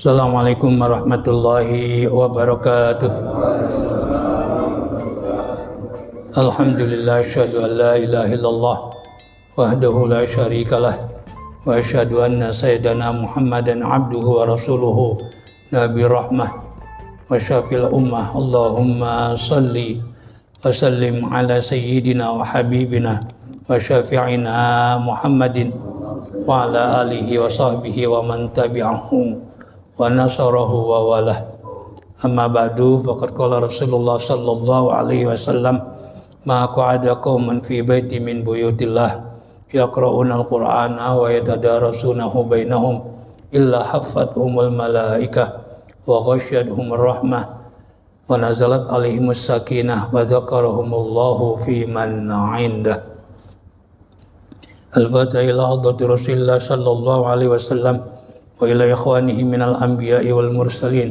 Assalamualaikum warahmatullahi wabarakatuh. Alhamdulillah, asyhadu an la ilaha illallah wahdahu la syarikalah wa asyhadu anna sayyidana Muhammadan abduhu wa rasuluhu nabi rahmah wa syafil ummah. Allahumma salli wa sallim ala sayyidina wa habibina wa syafi'ina Muhammadin wa ala alihi wa sahbihi wa man tabi'ahum wa nasarahu wa walah. Amma ba'du, faqad qala Rasulullah sallallahu alaihi wasallam, ma qa'ada qauman fi baiti min buyutillah yaqra'una al-Qur'ana wa yatadarasunahu bainahum illa haffathumul malaikah wa ghasyiyatuhumur rahmah wa nazalat alaihimus sakinah wa dzakarahumullahu fi man 'indah. Al-Fatiha ila hadrati Rasulillah sallallahu alaihi wasallam wa ila ikhwanihi minal anbiya'i wal mursalin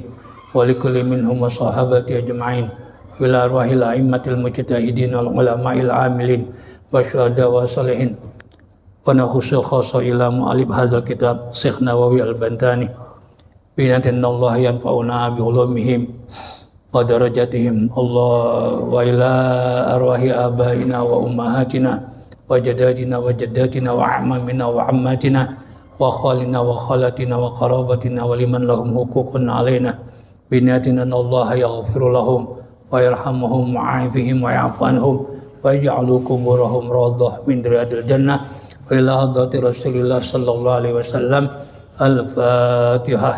wa likulli minhum wa sahabati ajma'in wa ila arwahil a'immatil mujtahidin wal ulama'il amilin wa syuhada wa salihin wa nakhusu khasa ila mu'alib hadzal kitab Syekh Nawawi al-Bantani binatin Allah yanfa'una bi ulumihim wa darajatihim Allah wa ila arwahi abaina wa ummahatina wa jadadina wa jaddatina wa amamina wa ammatina wa khalina wa khalatina wa qarabatina wa liman lahum hukukun alaina binatina Allah yaghfiru lahum wa yarhamuhum wa afihim wa ya'fanhum wa yaj'alu kuburahum rawdah min riyadil jannah wa ila hadrati Rasulillah sallallahu alaihi wasallam. Al-Fatihah.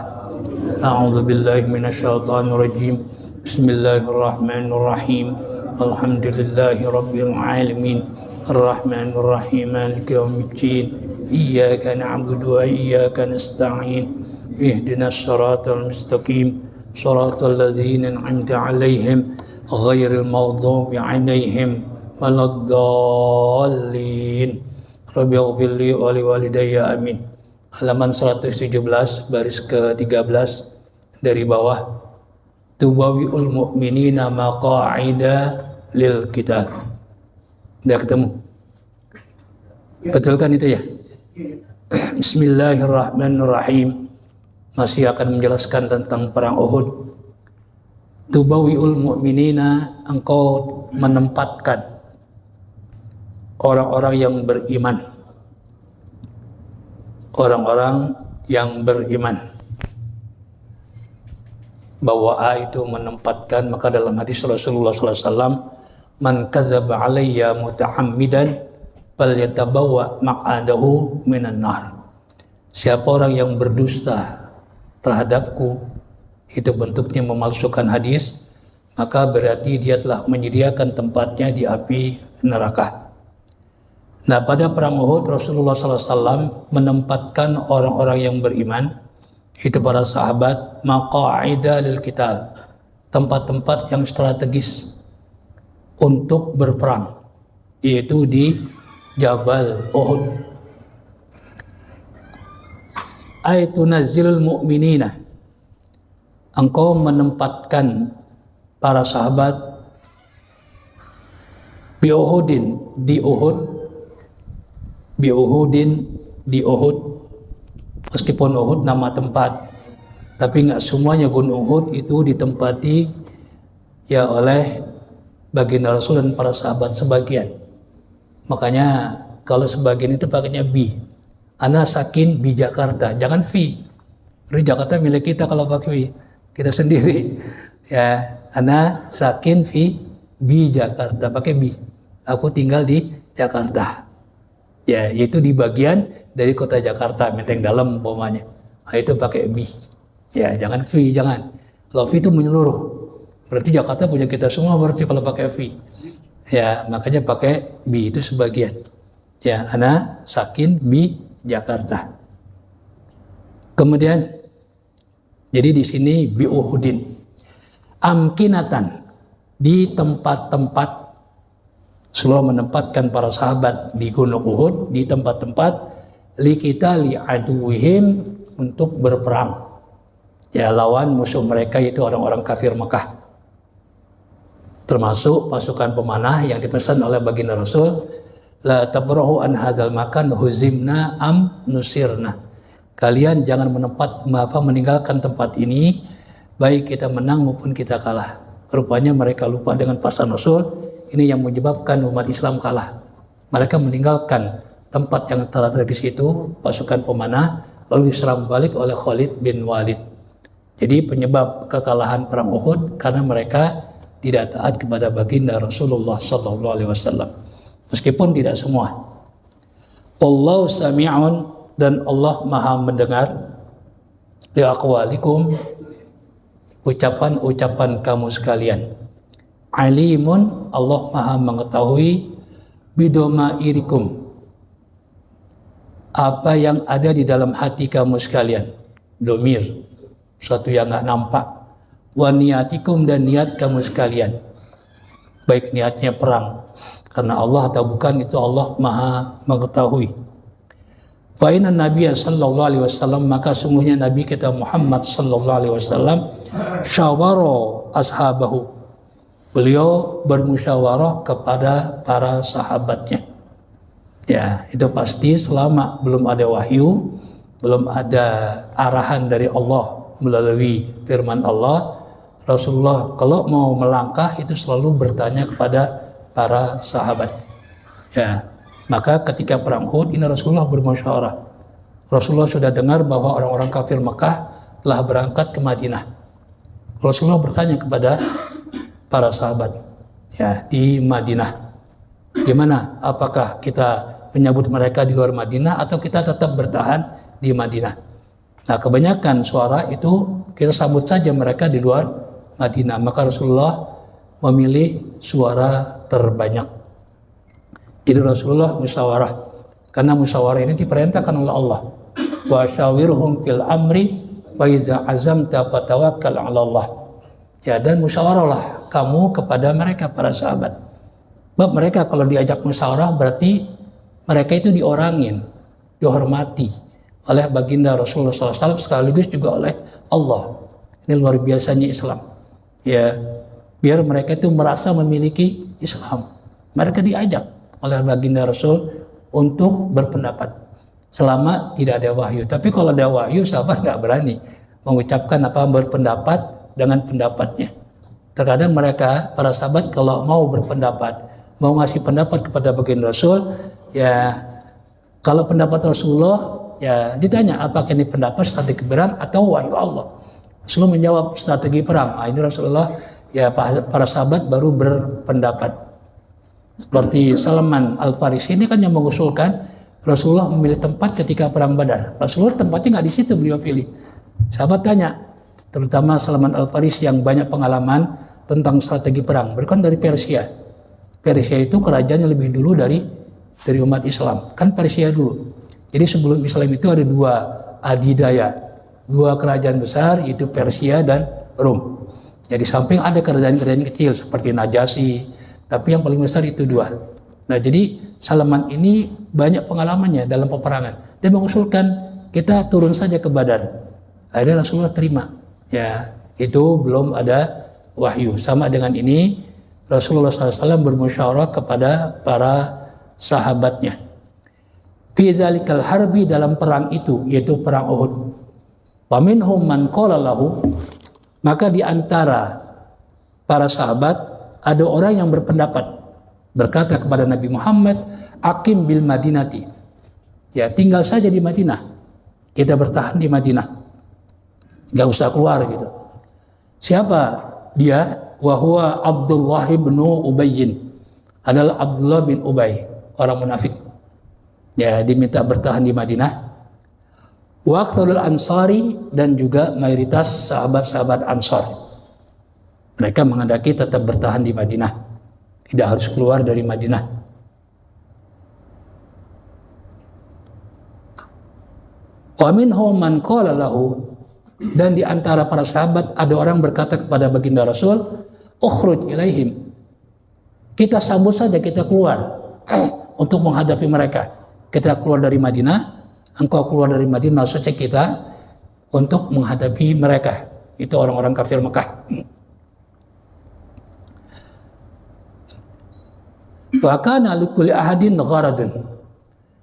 A'udzu billahi minasyaitonir rajim. Bismillahirrahmanirrahim. Alhamdulillahi rabbil alamin. Ar-Rahmanir Rahim. Maliki yaumiddin. Iyyaka na'budu wa iyyaka nasta'in. Ihdinas siratal mustaqim. Siratal ladzina an'amta 'alaihim ghairil maghdubi 'alaihim waladdallin. Rabbi ighfirli wa liwalidayya amin. Halaman 117 baris ke-13 dari bawah. Tubawi'ul mu'minina maqa'ida lil qital. Udah ketemu? Betul kan itu ya? Bismillahirrahmanirrahim. Masih akan menjelaskan tentang perang Uhud. Tubawi'ul mu'minina, engkau menempatkan orang-orang yang beriman. Orang-orang yang beriman. Bahwa A itu menempatkan, maka dalam hadis Rasulullah SAW, man kadzdzaba alayya muta'ammidan falyatabawa maq'adahu minan nar. Siapa orang yang berdusta terhadapku, itu bentuknya memalsukan hadis, maka berarti dia telah menyediakan tempatnya di api neraka. Nah, pada perang Uhud Rasulullah SAW menempatkan orang-orang yang beriman, itu para sahabat, maqa'ida lil qital, tempat-tempat yang strategis untuk berperang, yaitu di Jabal Uhud. Aitu nazilul mu'minina, engkau menempatkan para sahabat bi Uhudin, di Uhud, bi Uhudin, di Uhud. Meskipun Uhud nama tempat, tapi nggak semuanya Gunung Uhud itu ditempati ya oleh baginda Rasul dan para sahabat, sebagian. Makanya kalau sebagian itu pakainya bi. Ana sakin bi Jakarta, jangan vi. Di Jakarta milik kita kalau pakai vi, kita sendiri. Ya, ana sakin vi bi Jakarta, pakai bi. Aku tinggal di Jakarta. Ya, yaitu di bagian dari kota Jakarta, Menteng Dalam umpamanya. Nah, itu pakai bi. Ya, jangan vi, jangan. Kalau vi itu menyeluruh. Berarti Jakarta punya kita semua berarti kalau pakai vi. Ya, makanya pakai bi itu sebagian. Ya, ana sakin bi Jakarta. Kemudian jadi di sini bi Uhudin. Amkinatan, di tempat-tempat, Rasulullah menempatkan para sahabat di Gunung Uhud, di tempat-tempat liqitali aduwihim, untuk berperang. Ya, lawan musuh mereka itu orang-orang kafir Mekah. Termasuk pasukan pemanah yang dipesan oleh baginda Rasul, la tabrahu an hadzal makan huzimna am nusirna. Kalian jangan meninggalkan tempat ini, baik kita menang maupun kita kalah. Rupanya mereka lupa dengan pasan Rasul. Ini yang menyebabkan umat Islam kalah. Mereka meninggalkan tempat yang strategis itu, pasukan pemanah, lalu diserang balik oleh Khalid bin Walid. Jadi penyebab kekalahan perang Uhud karena mereka tidak taat kepada baginda Rasulullah SAW. Meskipun tidak semua. Allahu sami'un, dan Allah maha mendengar li aqwalikum, ucapan-ucapan kamu sekalian. Alimun, Allah maha mengetahui bidomairikum, apa yang ada di dalam hati kamu sekalian. Domir, suatu yang gak nampak. Wa niyatikum, dan niat kamu sekalian, baik niatnya perang karena Allah atau bukan, itu Allah maha mengetahui. Fa inna Nabiya sallallahu alaihi wasallam, maka sungguhnya Nabi kita Muhammad sallallahu alaihi wasallam syawara ashabahu, beliau bermusyawarah kepada para sahabatnya. Ya, itu pasti selama belum ada wahyu, belum ada arahan dari Allah melalui firman Allah, Rasulullah kalau mau melangkah itu selalu bertanya kepada para sahabat. Ya. Maka ketika perang Uhud ini Rasulullah bermusyawarah. Rasulullah sudah dengar bahwa orang-orang kafir Mekah telah berangkat ke Madinah. Rasulullah bertanya kepada para sahabat, ya, di Madinah, gimana? Apakah kita menyambut mereka di luar Madinah atau kita tetap bertahan di Madinah? Nah, kebanyakan suara itu kita sambut saja mereka di luar Madinah. Maka Rasulullah memilih suara terbanyak. Jadi Rasulullah musyawarah, karena musyawarah ini diperintahkan oleh Allah. Wa syawirhum fil amri wa idza azamta fatawakkal 'ala Allah. Ya, dan musyawarahlah kamu kepada mereka para sahabat. Sebab mereka kalau diajak musyawarah berarti mereka itu diorangin, dihormati oleh baginda Rasulullah SAW sekaligus juga oleh Allah. Ini luar biasanya Islam. Ya, biar mereka itu merasa memiliki Islam. Mereka diajak oleh baginda Rasul untuk berpendapat selama tidak ada wahyu. Tapi kalau ada wahyu, sahabat nggak berani mengucapkan apa berpendapat dengan pendapatnya. Terkadang mereka, para sahabat, kalau mau berpendapat, mau ngasih pendapat kepada baginda Rasul, ya kalau pendapat Rasulullah, ya ditanya apakah ini pendapat strategi perang atau wahyu Allah. Rasulullah menjawab strategi perang. Ini Rasulullah, ya para sahabat baru berpendapat. Seperti Salman Al-Farisi ini kan yang mengusulkan Rasulullah memilih tempat ketika perang Badar. Rasulullah tempatnya nggak di situ, beliau pilih. Sahabat tanya, terutama Salman Al-Farisi yang banyak pengalaman tentang strategi perang. Beliau kan dari Persia. Persia itu kerajaannya lebih dulu dari umat Islam. Kan Persia dulu. Jadi sebelum Islam itu ada dua adidaya, dua kerajaan besar, yaitu Persia dan Rom. Jadi samping ada kerajaan-kerajaan kecil seperti Najasyi. Tapi yang paling besar itu dua. Nah, jadi Salman ini banyak pengalamannya dalam peperangan. Dia mengusulkan kita turun saja ke Badar. Akhirnya Rasulullah terima. Ya, itu belum ada wahyu. Sama dengan ini, Rasulullah SAW bermusyawarah kepada para sahabatnya. Fi dzalikal harbi, dalam perang itu, yaitu perang Uhud. Wa minhum man qala lahu, maka di antara para sahabat ada orang yang berpendapat, berkata kepada Nabi Muhammad, Aqim bil Madinati. Ya, tinggal saja di Madinah. Kita bertahan di Madinah. Gak usah keluar gitu. Siapa dia? Wahuwa Abdullah bin Ubayyin. Adalah Abdullah bin Ubay, orang munafik. Ya, diminta bertahan di Madinah. Wa aktsarul ansari, dan juga mayoritas sahabat-sahabat Ansar. Mereka menghendaki tetap bertahan di Madinah, tidak harus keluar dari Madinah. Wa minhum man qala lahu, dan di antara para sahabat ada orang berkata kepada baginda Rasul, ukhruj ilaihim. Kita sambut saja, kita keluar untuk menghadapi mereka. Kita keluar dari Madinah, engkau keluar dari Madinah, maksudnya kita untuk menghadapi mereka. Itu orang-orang kafir Mekah. Wa kana likulli ahadin gharadun,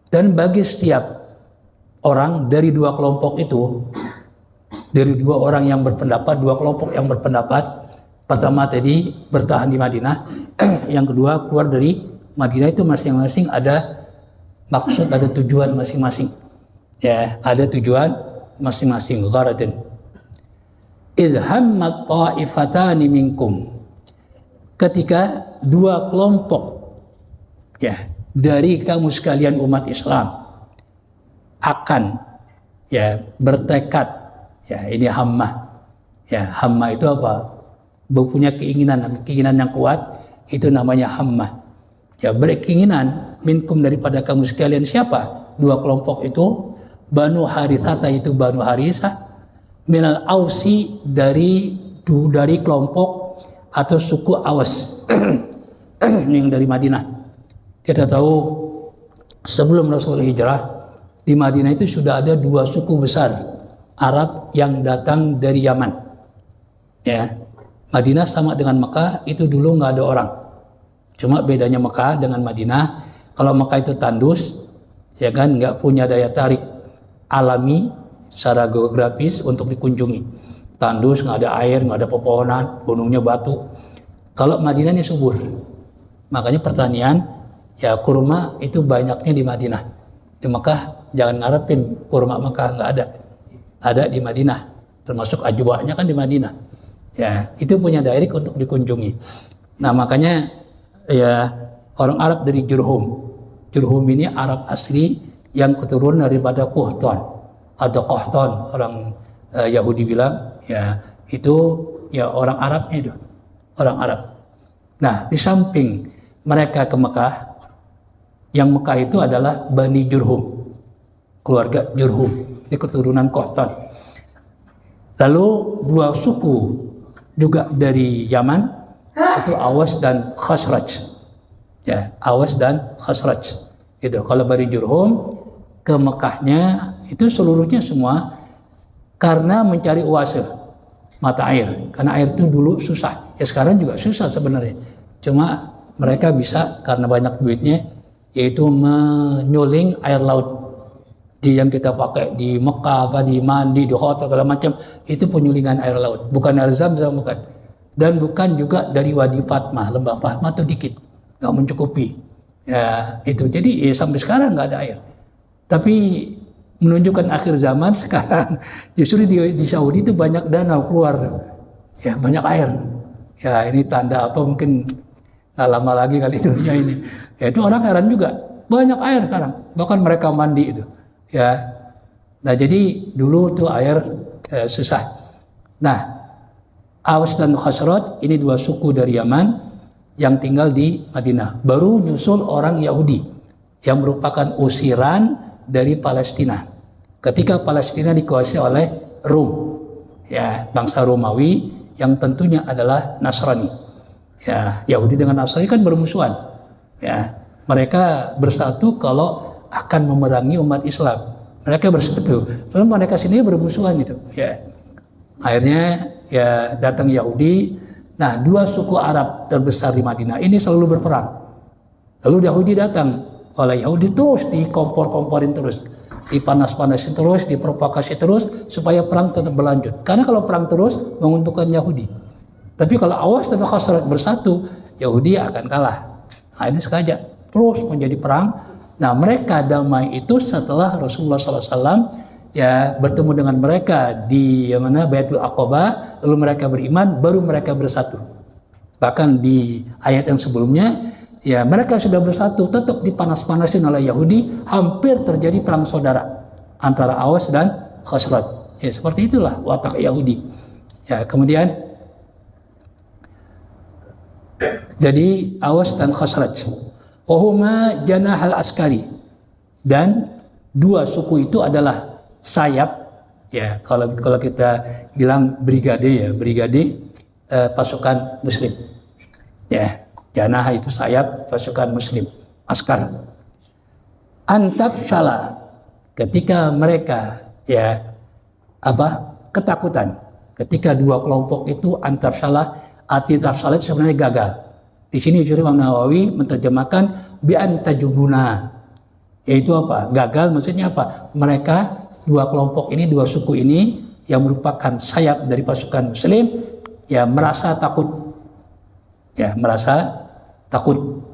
dan bagi setiap orang dari dua kelompok itu, dari dua orang yang berpendapat, dua kelompok yang berpendapat. Pertama tadi bertahan di Madinah, yang kedua keluar dari Madinah, itu masing-masing ada maksud, ada tujuan masing-masing. Ya, ada tujuan masing-masing. Gharadin. Idh hammat ta'ifatani minkum. Ketika dua kelompok ya dari kamu sekalian umat Islam akan ya bertekad, ya ini hammah. Ya, hammah itu apa? Punya keinginan yang kuat, itu namanya hammah. Ya, berkeinginan minkum daripada kamu sekalian. Siapa? Dua kelompok itu, Banu Harithah, itu Banu Harithah, minal Ausi, dari kelompok atau suku Awas yang dari Madinah. Kita tahu sebelum Rasul hijrah di Madinah itu sudah ada dua suku besar Arab yang datang dari Yaman. Ya, Madinah sama dengan Mekah itu dulu nggak ada orang. Cuma bedanya Mekah dengan Madinah, kalau Mekah itu tandus, ya kan, nggak punya daya tarik alami secara geografis untuk dikunjungi. Tandus, nggak ada air, nggak ada pepohonan, gunungnya batu. Kalau Madinah ini subur, makanya pertanian, ya kurma itu banyaknya di Madinah. Di Mekah jangan ngarepin kurma Mekah, nggak ada. Ada di Madinah, termasuk ajwanya kan di Madinah. Ya, itu punya dairik untuk dikunjungi. Nah, makanya ya orang Arab dari Jurhum. Jurhum ini Arab asli yang keturunan daripada Qahtan. Ada Qahtan, orang Yahudi bilang, ya itu ya orang Arabnya itu. Orang Arab. Nah, di samping mereka ke Mekah, yang Mekah itu adalah Bani Jurhum. Keluarga Jurhum, ini keturunan Qahtan. Lalu dua suku juga dari Yaman, itu Awas dan Khazraj. Ya, Awas dan Khazraj. Itu kalau Bani Jurhum ke Mekahnya itu seluruhnya semua karena mencari oase, mata air. Karena air itu dulu susah. Ya sekarang juga susah sebenarnya. Cuma mereka bisa karena banyak duitnya, yaitu menyuling air laut. Yang kita pakai di Mekah, di mandi, di hotel, segala macam, itu penyulingan air laut. Bukan air Zam-Zam, bukan. Dan bukan juga dari Wadi Fatmah, Lembah Fatmah itu dikit, nggak mencukupi. Ya itu, jadi ya, sampai sekarang nggak ada air. Tapi menunjukkan akhir zaman sekarang, justru di Saudi itu banyak danau keluar, ya banyak air. Ya ini tanda apa, mungkin nggak lama lagi kali dunia ini. Ya itu orang heran juga, banyak air sekarang, bahkan mereka mandi itu. Ya, nah jadi dulu tuh air susah. Nah, Awas dan Khazraj ini dua suku dari Yaman yang tinggal di Madinah. Baru nyusul orang Yahudi yang merupakan usiran dari Palestina. Ketika Palestina dikuasai oleh Rum, ya bangsa Romawi yang tentunya adalah Nasrani. Ya, Yahudi dengan Nasrani kan bermusuhan. Ya, mereka bersatu kalau akan memerangi umat Islam. Mereka bersatu. Terus mereka sendiri bermusuhan gitu. Ya. Akhirnya ya datang Yahudi. Nah, dua suku Arab terbesar di Madinah ini selalu berperang. Lalu Yahudi datang. Oleh Yahudi terus dikompor-komporin terus. Dipanas-panasin terus, diprovokasi terus supaya perang tetap berlanjut. Karena kalau perang terus menguntungkan Yahudi. Tapi kalau Awas dan Khazraj bersatu, Yahudi akan kalah. Nah, ini sengaja terus menjadi perang. Nah, mereka damai itu setelah Rasulullah SAW ya bertemu dengan mereka di mana Baitul Aqabah, lalu mereka beriman, baru mereka bersatu. Bahkan di ayat yang sebelumnya, ya mereka sudah bersatu, tetap dipanas-panasin oleh Yahudi, hampir terjadi perang saudara antara Awas dan Khazraj. Ya seperti itulah watak Yahudi. Ya kemudian, jadi Awas dan Khazraj. Wahuma janahal askari, dan dua suku itu adalah sayap, ya kalau kita bilang brigade, ya brigade pasukan Muslim, ya janah itu sayap pasukan Muslim, askar. Antab salah, ketika mereka ya ketakutan, ketika dua kelompok itu antab salah, arti tafsalah itu sebenarnya gagal. Di sini Imam Nawawi menerjemahkan bi antajubuna, Yaitu apa? Gagal maksudnya apa? Mereka dua kelompok ini, dua suku ini yang merupakan sayap dari pasukan muslim ya merasa takut. Ya, merasa takut.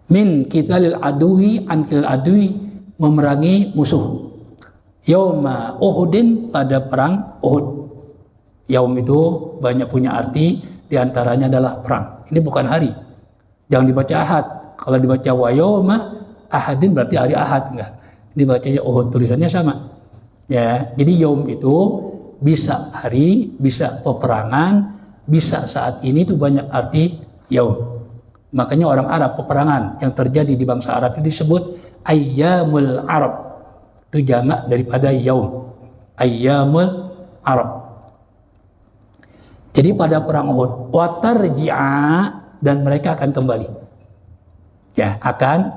Min qitalil aduwi anil aduwi, memerangi musuh. Yauma Uhudin, pada perang Uhud. Yaum itu banyak punya arti, diantaranya adalah perang. Ini bukan hari. Jangan dibaca ahad. Kalau dibaca wa yauma ahadin berarti hari ahad, enggak. Ini bacanya Uhud, tulisannya sama. Ya, jadi yaum itu bisa hari, bisa peperangan, bisa saat ini tuh banyak arti yaum. Makanya orang Arab peperangan yang terjadi di bangsa Arab itu disebut ayyamul Arab. Itu jamak daripada yaum. Ayyamul Arab. Jadi pada perang Uhud, watarji'a, dan mereka akan kembali. Ya, akan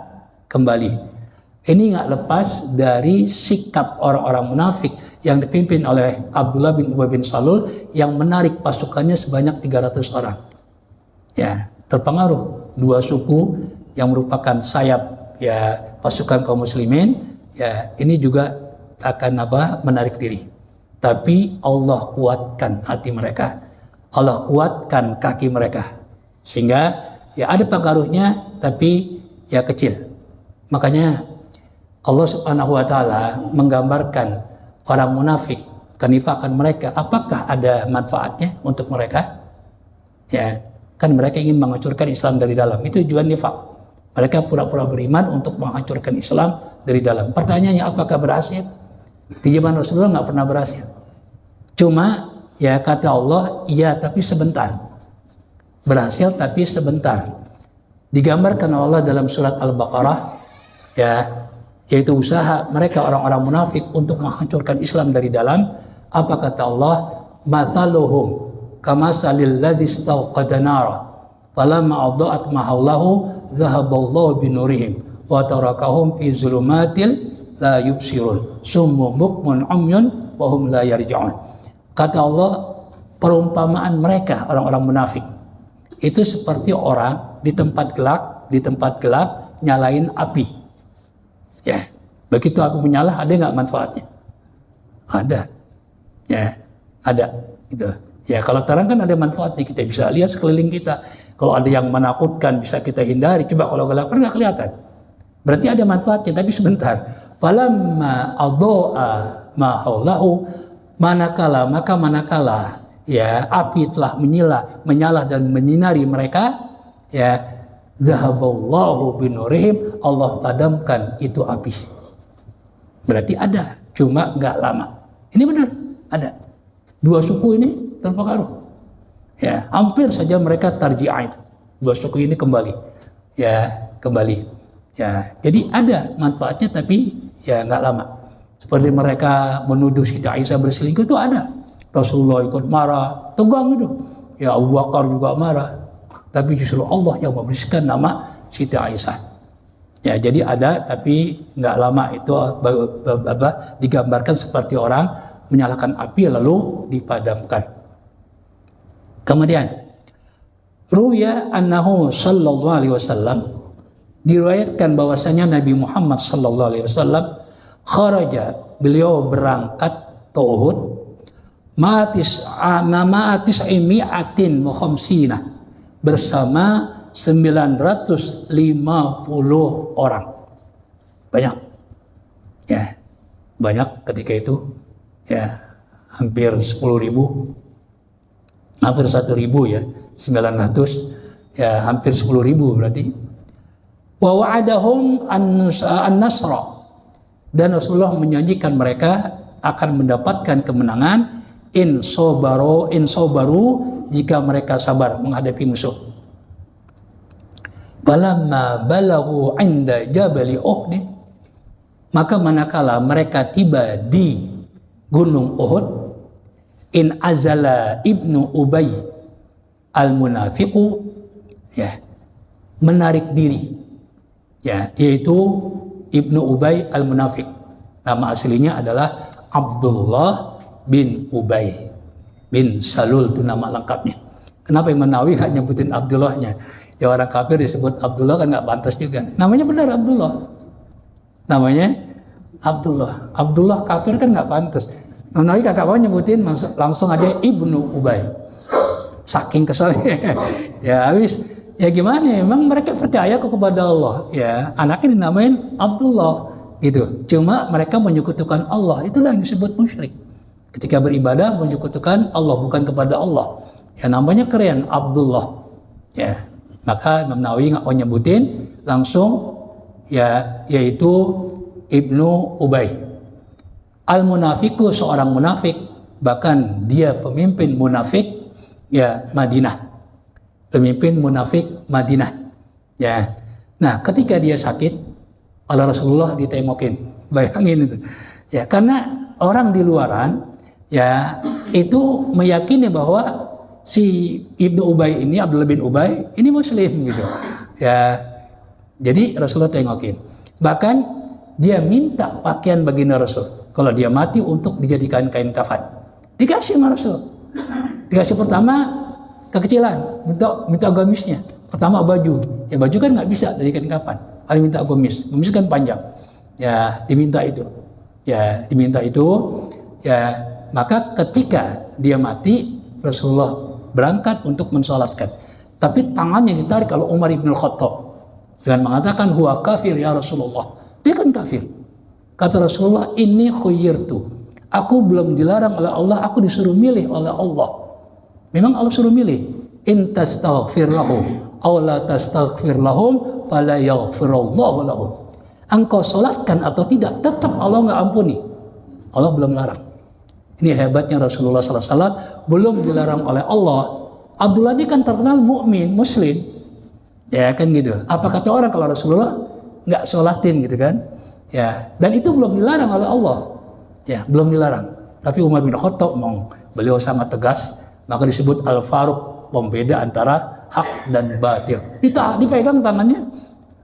kembali. Ini nggak lepas dari sikap orang-orang munafik yang dipimpin oleh Abdullah bin Ubay bin Salul yang menarik pasukannya sebanyak 300 orang. Ya, terpengaruh dua suku yang merupakan sayap ya pasukan kaum muslimin, ya ini juga akan menarik diri. Tapi Allah kuatkan hati mereka, Allah kuatkan kaki mereka, sehingga ya ada pengaruhnya tapi ya kecil. Makanya Allah Subhanahu wa taala menggambarkan orang munafik, kenifakan mereka, apakah ada manfaatnya untuk mereka? Ya, kan mereka ingin menghancurkan Islam dari dalam. Itu tujuan nifak. Mereka pura-pura beriman untuk menghancurkan Islam dari dalam. Pertanyaannya, apakah berhasil? Di zaman Rasulullah nggak pernah berhasil. Cuma ya kata Allah, iya tapi sebentar. Berhasil tapi sebentar. Digambarkan Allah dalam surat Al-Baqarah, ya, yaitu usaha mereka orang-orang munafik untuk menghancurkan Islam dari dalam. Apa kata Allah? Mathaluhum kamasalil ladzi istawqada nara falamma adaa'at ma hawlahu dhahaballahu binurihim wa tarakahum fi zulumatil la yubsirun summun bukmun umyun wa hum la yarji'un. Kata Allah, perumpamaan mereka orang-orang munafik itu seperti orang di tempat gelap nyalain api. Ya, begitu api menyala, ada nggak manfaatnya? Ada. Ya, ada. Gitu. Ya, kalau terang kan ada manfaatnya, kita bisa lihat sekeliling kita. Kalau ada yang menakutkan bisa kita hindari. Coba kalau gelap kan nggak kelihatan. Berarti ada manfaatnya, tapi sebentar. Falamma adha'a ma haulahu, manakala ya api telah menyala dan menyinari mereka, ya zahaballahu binurihim, Allah padamkan itu api. Berarti ada, cuma nggak lama. Ini benar, ada. Dua suku ini terpengaruh. Ya, hampir saja mereka tarji'ah itu. Dua suku ini kembali. Ya, kembali. Ya, jadi ada manfaatnya tapi ya nggak lama. Seperti mereka menuduh Siti Aisyah berselingkuh itu ada. Rasulullah ikut marah, tegang itu. Ya, Abu Bakar juga marah. Tapi justru Allah yang membersihkan nama Siti Aisyah. Ya, jadi ada tapi nggak lama itu digambarkan seperti orang menyalakan api lalu dipadamkan. Kemudian ruya annahu sallallahu alaihi wasallam, diriwayatkan bahwasanya Nabi Muhammad sallallahu alaihi wasallam kharaja, beliau berangkat ke Uhud matis imiatin mukhamsina, bersama 950 orang. Banyak. Ya. Banyak ketika itu. Ya, hampir 10.000. Hampir 1.000 ya. 900 ya, hampir 10.000 berarti. Wa wa'adahum an-nasra, dan Rasulullah menjanjikan mereka akan mendapatkan kemenangan in sobaru jika mereka sabar menghadapi musuh. Balamma balagu inda jabali Uhud, maka manakala mereka tiba di gunung Uhud, in azala ibnu Ubay al-munafiqu, ya, menarik diri, ya, yaitu ibnu Ubay al-munafiq. Nama aslinya adalah Abdullah bin Ubay bin Salul, itu nama lengkapnya. Kenapa Imam Nawawi hanya nyebutin Abdullahnya? Ya, orang kafir disebut Abdullah kan nggak pantas juga. Namanya benar Abdullah. namanya Abdullah. Abdullah kafir kan nggak pantas. Nabi kakak mau nyebutin langsung aja Ibnu Ubay. Saking keselnya. Ya habis. Ya gimana? Emang mereka percaya kepada Allah. Ya anaknya dinamain Abdullah gitu. Cuma mereka menyekutukan Allah. Itulah yang disebut musyrik. Ketika beribadah menyekutukan Allah bukan kepada Allah. Ya namanya keren Abdullah. Ya maka Imam Nawawi nggak mau nyebutin langsung ya yaitu Ibnu Ubay. Al-munafiku seorang munafik, bahkan dia pemimpin munafik ya Madinah. Pemimpin munafik Madinah. Ya. Nah, ketika dia sakit, oleh Rasulullah ditengokin. Bayangin itu. Ya, karena orang di luaran ya itu meyakini bahwa si Ibnu Ubay ini, Abdullah bin Ubay ini muslim gitu. Ya. Jadi Rasulullah tengokin. Bahkan dia minta pakaian baginda Rasul. Kalau dia mati untuk dijadikan kain kafan. Dikasih sama Rasul. Dikasih pertama kekecilan, minta gamisnya. Pertama baju. Ya baju kan nggak bisa dari kain kafan. Harus minta gamis. Gamis kan panjang. Ya diminta itu. Ya diminta itu. Ya maka ketika dia mati, Rasulullah berangkat untuk mensolatkan. Tapi tangannya ditarik kalau Umar ibn Khattab dengan mengatakan huwa kafir ya Rasulullah. Dia kan kafir. Kata Rasulullah, ini khuyyirtu. Aku belum dilarang oleh Allah, aku disuruh milih oleh Allah. Memang Allah suruh milih. In tastaghfir lahum aw la tastaghfir lahum fala yaghfirullahu lahum. Engkau solatkan atau tidak, tetap Allah nggak ampuni. Allah belum larang. Ini hebatnya Rasulullah SAW, belum dilarang oleh Allah. Abdullah ini kan terkenal mukmin, muslim. Ya kan gitu. Apa kata orang kalau Rasulullah nggak sholatin gitu kan? Ya, dan itu belum dilarang oleh Allah. Ya, belum dilarang. Tapi Umar bin Khattab beliau sangat tegas, maka disebut Al-Faruq, pembeda antara hak dan batil. Dipegang tangannya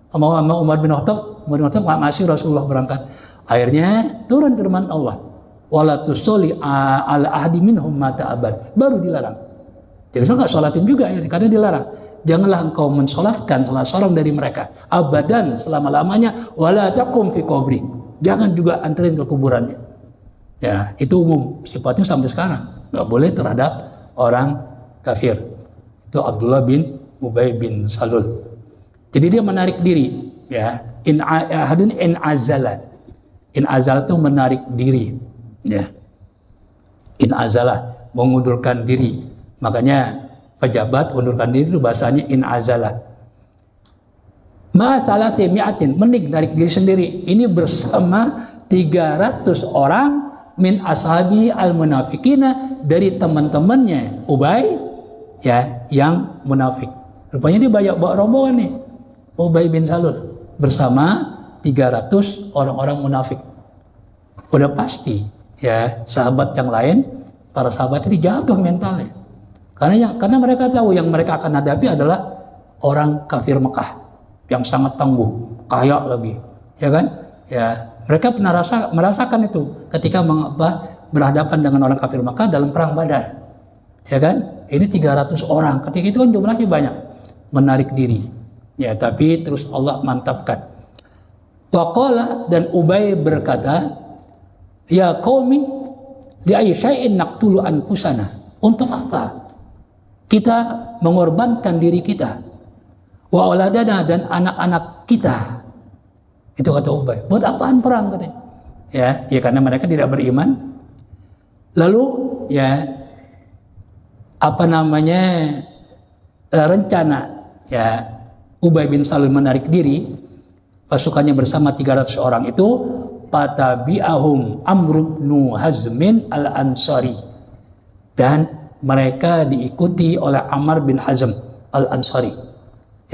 sama Umar bin Khattab. Umar bin Khattab masih Rasulullah berangkat. Akhirnya turun firman Allah, wala tusolli ala ahdi minhum mata abad. Baru dilarang. Jadi Rasul nggak sholatin juga ya, karena dilarang. Janganlah engkau mensolatkan salah seorang dari mereka abadan selama-lamanya, wala takum fi qabri. Jangan juga anterin ke kuburannya. Ya, itu umum sifatnya sampai sekarang. Nggak boleh terhadap orang kafir. Itu Abdullah bin Ubay bin Salul. Jadi dia menarik diri, ya. In azala. In azala itu menarik diri, ya. In azala, mengundurkan diri. Makanya pejabat undurkan diri itu bahasanya in azala. Ma salasi mi'atin, mending narik diri sendiri. Ini bersama 300 orang min ashabi al-munafikina, dari teman-temannya Ubay ya yang munafik. Rupanya dia bawa rombongan nih, Ubay bin Salul bersama 300 orang-orang munafik. Udah pasti ya sahabat yang lain, para sahabat ini jatuh mentalnya. Karena mereka tahu yang mereka akan hadapi adalah orang kafir Mekah yang sangat tangguh, kaya lagi, ya kan? Ya, mereka pernah merasakan itu ketika berhadapan dengan orang kafir Mekah dalam perang Badar, ya kan? Ini 300 orang, ketika itu kan jumlahnya banyak, menarik diri, ya. Tapi terus Allah mantapkan. Waqala, dan Ubay berkata, ya qaumi li ayyi syai'in naqtulu anfusana. Untuk apa kita mengorbankan diri kita, wa auladana, dan anak-anak kita? Itu kata Ubay. Buat apaan perang katanya? Ya karena mereka tidak beriman. Lalu ya rencana ya Ubay bin Salul menarik diri, pasukannya bersama 300 orang itu, patabi'ahum Amr bin Hazmin al-Ansari, dan mereka diikuti oleh Amr bin Hazm al-Ansari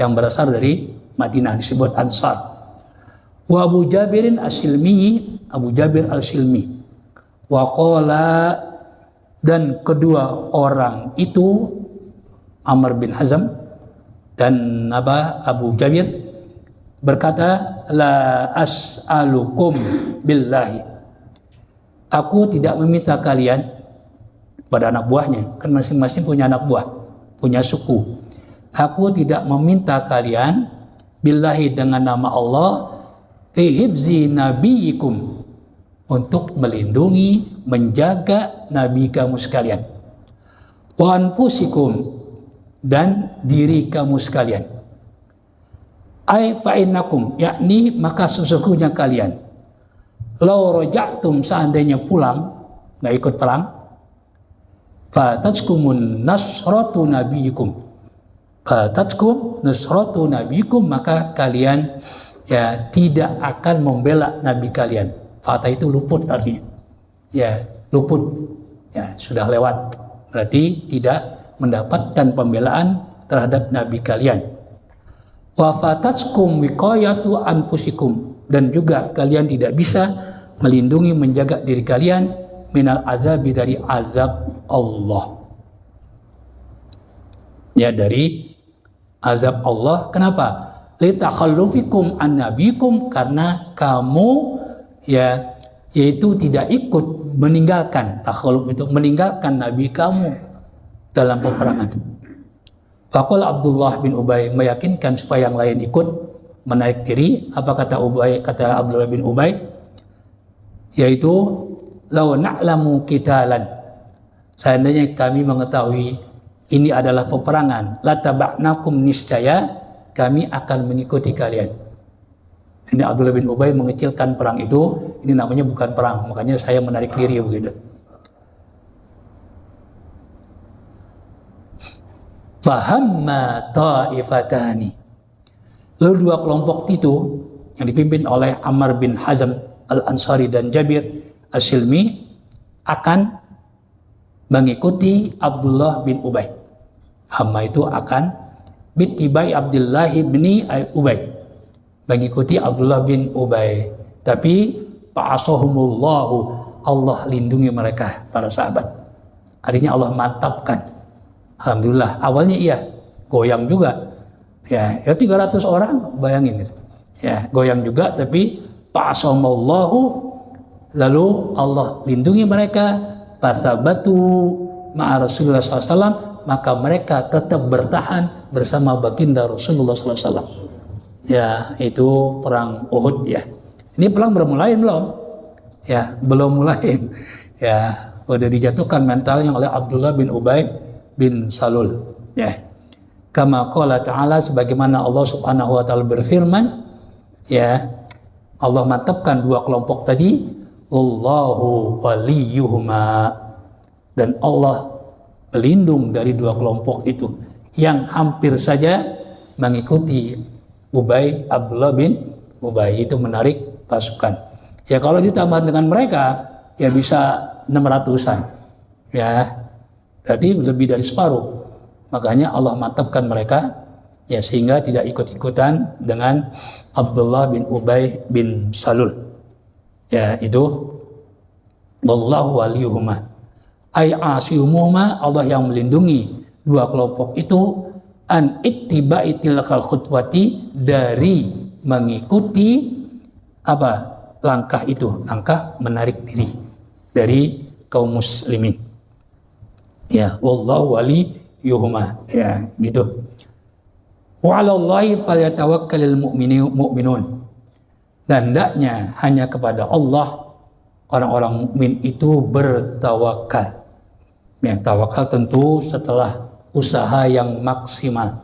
yang berasal dari Madinah, disebut Ansar. Wa Abu Jabirin as-Silmi, Abu Jabir al-Silmi. Wa qala, dan kedua orang itu Amr bin Hazm dan Abu Jabir berkata, la as'alukum billahi, aku tidak meminta kalian, pada anak buahnya, kan masing-masing punya anak buah, punya suku. Aku tidak meminta kalian billahi, dengan nama Allah, fi hifzi nabiyikum, untuk melindungi, menjaga nabi kamu sekalian, wa anfusikum, dan diri kamu sekalian. Ai fa'innakum, yakni maka sesungguhnya kalian, law raja'tum, seandainya pulang nggak ikut perang, fatatkumun nasratu nabiyikum, fatatkum nasratu nabiyikum, maka kalian ya tidak akan membela nabi kalian. Fata itu luput artinya, ya luput, ya sudah lewat, berarti tidak mendapatkan pembelaan terhadap nabi kalian. Wa fatatkum wiqayatu anfusikum, dan juga kalian tidak bisa melindungi, menjaga diri kalian minal azabi, dari azab Allah, ya dari azab Allah. Kenapa? Litakhallufikum an nabikum, karena kamu ya yaitu tidak ikut, meninggalkan, takhalluf itu meninggalkan nabi kamu dalam peperangan. Faqala Abdullah bin Ubay, meyakinkan supaya yang lain ikut menarik diri. Apa kata Ubay? Kata Abdullah bin Ubay, yaitu law na'lamu qitalan, seandainya kami mengetahui ini adalah peperangan, lataba'nakum, niscaya kami akan mengikuti kalian. Ini Abdullah bin Ubay mengecilkan perang itu, ini namanya bukan perang, makanya saya menarik diri begitu. Fahamma ta'ifatani, lalu dua kelompok itu yang dipimpin oleh Ammar bin Hazm al-Ansari dan Jabir as-Silmi akan mengikuti Abdullah bin Ubay. Hamma itu akan bittibai Abdullah bin Ubay, mengikuti Abdullah bin Ubay. Tapi fa'asahumullahu, Allah lindungi mereka, para sahabat. Artinya Allah mantapkan. Alhamdulillah, awalnya iya goyang juga, ya 300 orang, bayangin itu, ya goyang juga, tapi fa'asahumullahu, lalu Allah lindungi mereka, fasabatu ma'a Rasulullah SAW, maka mereka tetap bertahan bersama baginda Rasulullah SAW. Ya, itu perang Uhud ya. Ini perang belum ya, belum mulai. Ya, udah dijatuhkan mentalnya oleh Abdullah bin Ubay bin Salul. Ya, kama qala ta'ala, sebagaimana Allah Subhanahu wa taala berfirman, ya Allah mantapkan dua kelompok tadi, Allahu waliyuhuma, dan Allah pelindung dari dua kelompok itu yang hampir saja mengikuti Abdullah bin Ubay itu menarik pasukan. Ya kalau ditambah dengan mereka ya bisa 600-an. Ya, berarti lebih dari separuh. Makanya Allah mantapkan mereka ya sehingga tidak ikut-ikutan dengan Abdullah bin Ubay bin Salul. Ya, itu wallahu waliyuhuma. Ay asihumuhuma, Allah yang melindungi dua kelompok itu, an ittiba'i tilkal khutwati, dari mengikuti apa langkah itu, langkah menarik diri dari kaum muslimin. Ya, wallahu waliyuhuma, ya gitu. Wa 'alallahi falyatawakkalul mu'minun, dan hendaknya hanya kepada Allah orang-orang mukmin itu bertawakal. Ya, tawakal tentu setelah usaha yang maksimal.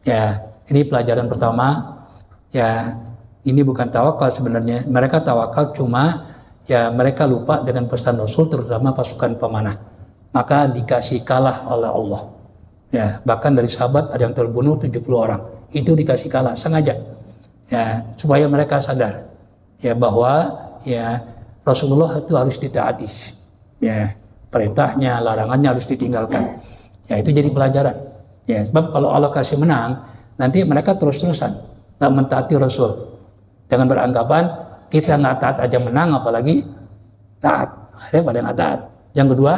Ya, ini pelajaran pertama. Ya, ini bukan tawakal sebenarnya. Mereka tawakal cuma ya mereka lupa dengan pesan Rasul, terutama pasukan pemanah. Maka dikasih kalah oleh Allah. Ya, bahkan dari sahabat ada yang terbunuh 70 orang. Itu dikasih kalah sengaja. Ya, supaya mereka sadar ya bahwa ya Rasulullah itu harus ditaati. Ya, perintahnya, larangannya harus ditinggalkan. Ya, itu jadi pelajaran. Ya, sebab kalau Allah kasih menang, nanti mereka terus-terusan nggak mentaati Rasul. Jangan beranggapan kita nggak taat aja menang, apalagi taat. Ada pada nggak taat. Yang kedua,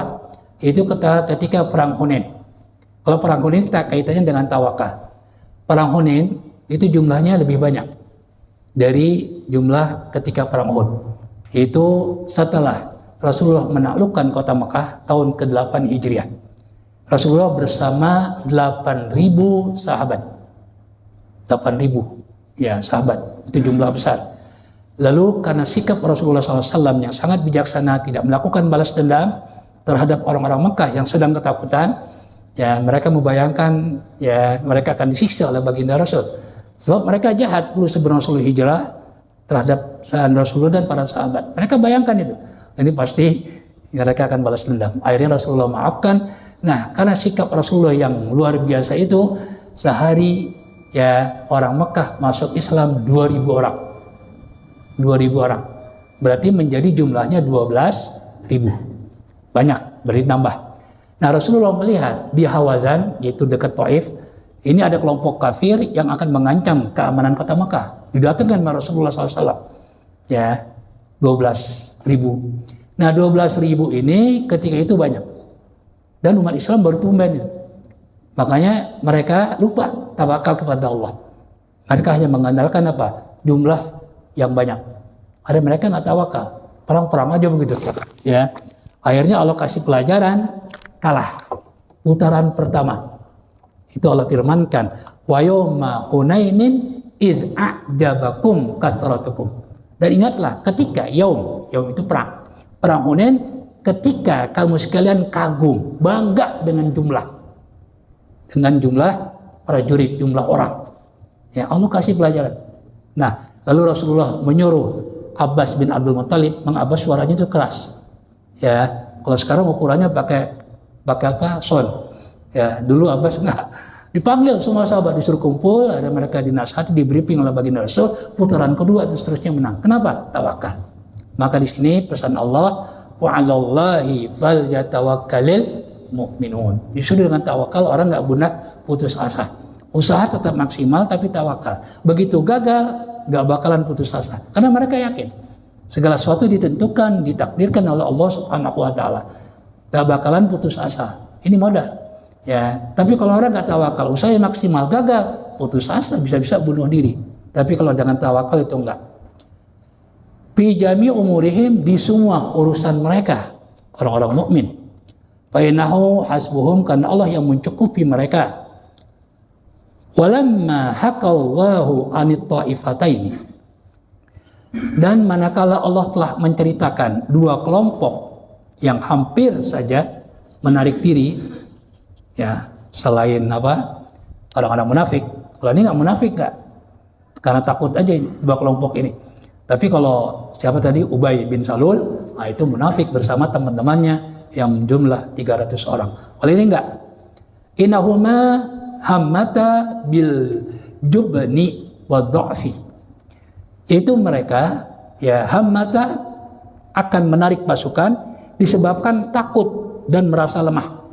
itu ketika perang Hunain. Kalau perang Hunain kita kaitannya dengan tawakal. Perang Hunain itu jumlahnya lebih banyak dari jumlah ketika perang Uhud. Itu setelah Rasulullah menaklukkan kota Mekah tahun ke-8 Hijriah. Rasulullah bersama 8.000 sahabat. 8.000 ya sahabat, itu jumlah besar. Lalu karena sikap Rasulullah SAW yang sangat bijaksana, tidak melakukan balas dendam terhadap orang-orang Mekah yang sedang ketakutan, ya mereka membayangkan ya mereka akan disiksa oleh baginda Rasul. Sebab mereka jahat dulu sebelum Rasul hijrah terhadap Rasulullah dan para sahabat. Mereka bayangkan itu. Ini pasti mereka akan balas dendam. Akhirnya Rasulullah maafkan. Nah, karena sikap Rasulullah yang luar biasa itu, sehari ya orang Mekah masuk Islam 2.000 orang. 2.000 orang. Berarti menjadi jumlahnya 12.000. Banyak, berarti nambah. Nah, Rasulullah melihat di Hawazan, yaitu dekat Taif, ini ada kelompok kafir yang akan mengancam keamanan kota Mekah. Didatangkan oleh Rasulullah SAW. Ya, 12.000. Nah, 12.000 ini ketika itu banyak. Dan umat Islam baru tumben itu. Makanya mereka lupa tawakal kepada Allah. Mereka hanya mengandalkan apa? Jumlah yang banyak. Ada mereka nggak tawakal, perang-perang aja begitu. Ya, akhirnya Allah kasih pelajaran, kalah. Putaran pertama itu Allah firmankan, wa yawma hunainin idh a'jabakum kathratukum. Dan ingatlah ketika yaum itu perang Hunain, ketika kamu sekalian kagum, bangga dengan jumlah prajurit, jumlah orang. Ya, Allah kasih pelajaran. Nah, lalu Rasulullah menyuruh Abbas bin Abdul Muttalib, Abbas suaranya itu keras. Ya, kalau sekarang ukurannya pakai apa? Sound. Ya, dulu Abbas enggak. Dipanggil semua sahabat, disuruh kumpul, ada mereka dinasihati, di briefing oleh baginda Rasul, putaran kedua dan seterusnya menang. Kenapa? Tawakal. Maka di sini pesan Allah, wa 'alallahi falyatawakkalul mu'minun. Disuruh dengan tawakal orang enggak putus asa. Usaha tetap maksimal tapi tawakal. Begitu gagal, nggak bakalan putus asa. Karena mereka yakin segala sesuatu ditentukan, ditakdirkan oleh Allah Subhanahu Wa Taala. Nggak bakalan putus asa. Ini modal. Ya. Tapi kalau orang nggak tawakal, usaha maksimal gagal, putus asa, bisa-bisa bunuh diri. Tapi kalau dengan tawakal itu enggak. Fi jami umurihim, di semua urusan mereka, orang-orang mukmin. Fa innahu hasbuhum, karena Allah yang mencukupi mereka. Walamma hakallahu anit ta'ifataini, dan manakala Allah telah menceritakan dua kelompok yang hampir saja menarik diri, ya selain apa orang-orang munafik. Kalau ini nggak munafik nggak, karena takut aja ini, dua kelompok ini. Tapi kalau siapa tadi, Ubay bin Salul, nah itu munafik bersama teman-temannya yang jumlah 300 orang. Kalau ini enggak, innahuma hammata bil jubni wa dha'fi. Itu mereka ya hammata akan menarik pasukan disebabkan takut dan merasa lemah.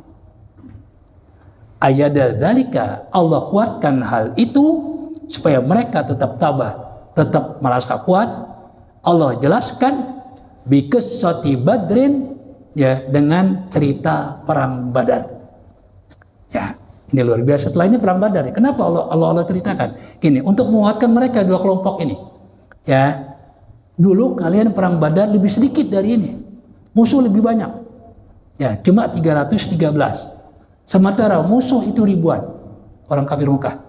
Ayada dzalika, Allah kuatkan hal itu supaya mereka tetap tabah, tetap merasa kuat. Allah jelaskan bi qissati Badrin, ya, dengan cerita perang Badar. Ya, ini luar biasa. Setelah ini perang Badar. Kenapa Allah ceritakan? Gini, untuk menguatkan mereka dua kelompok ini. Ya, dulu kalian perang Badar lebih sedikit dari ini. Musuh lebih banyak. Ya, cuma 313. Sementara musuh itu ribuan orang kafir Mekah.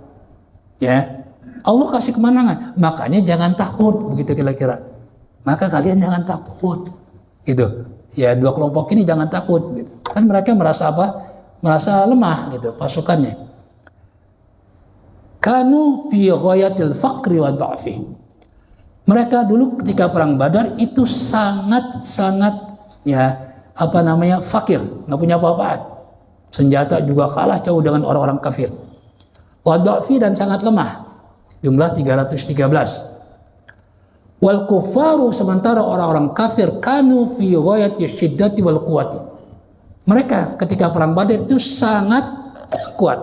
Ya, Allah kasih kemenangan. Makanya jangan takut, begitu kira-kira. Maka kalian jangan takut. Gitu. Ya, dua kelompok ini jangan takut. Gitu. Kan mereka merasa apa? Merasa lemah gitu pasukannya. Kanu fi ghayatil faqri wa dha'fi. Mereka dulu ketika perang Badar itu sangat ya fakir, nggak punya apa-apaan. Senjata juga kalah jauh dengan orang-orang kafir. Wa dha'fi, dan sangat lemah. Jumlah 313. Wal kufaru, sementara orang-orang kafir kanu fi ghayati syiddati wal quwwati. Mereka ketika perang Badar itu sangat kuat.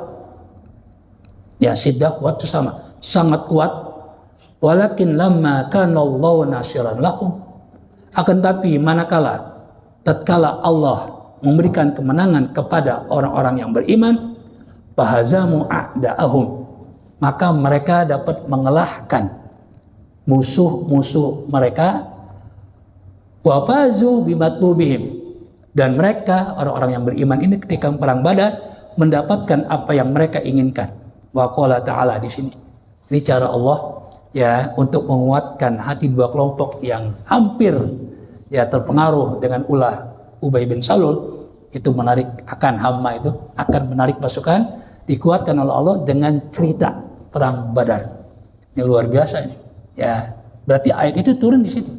Ya, syiddah kuat itu sama, sangat kuat. Walakin lamma kana Allahu nasiran lahum. Akan tapi manakala tatkala Allah memberikan kemenangan kepada orang-orang yang beriman, fahazamu a'da'ahum, maka mereka dapat mengalahkan musuh-musuh mereka, wa fazu bimatlubihim, dan mereka orang-orang yang beriman ini ketika perang Badar mendapatkan apa yang mereka inginkan. Wa qala ta'ala, di sini ini cara Allah ya untuk menguatkan hati dua kelompok yang hampir ya terpengaruh dengan ulah Ubay bin Salul, itu menarik akan Hamma, itu akan menarik pasukan, dikuatkan oleh Allah dengan cerita perang Badar. Ini luar biasa ini. Ya, berarti ayat itu turun di situ.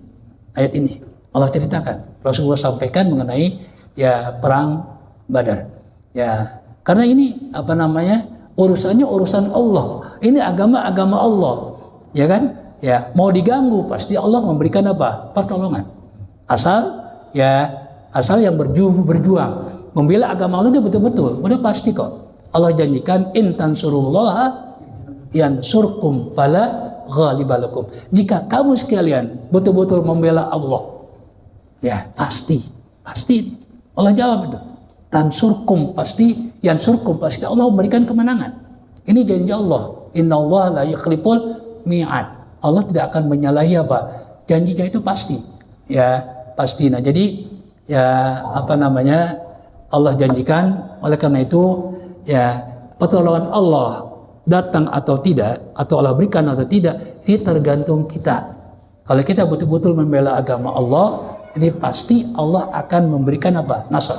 Ayat ini Allah ceritakan, Rasulullah sampaikan mengenai ya perang Badar. Ya, karena ini urusannya urusan Allah. Ini agama Allah. Ya kan? Ya, mau diganggu pasti Allah memberikan apa? Pertolongan. Asal yang berjuang membela agama Allah itu betul-betul, udah pasti kok. Allah janjikan in tansurullaha yansurkum fala ghaliba. Jika kamu sekalian betul-betul membela Allah, ya pasti Allah jawab itu. Tansurkum pasti, yansurkum pasti Allah memberikan kemenangan. Ini janji Allah. Innallaha la yukhliful mi'ad. Allah tidak akan menyalahi apa? Janjinya itu pasti. Ya, pasti. Nah, jadi ya Allah janjikan, oleh karena itu ya pertolongan Allah datang atau tidak, atau Allah berikan atau tidak, ini tergantung kita. Kalau kita betul-betul membela agama Allah, ini pasti Allah akan memberikan apa? Nasr,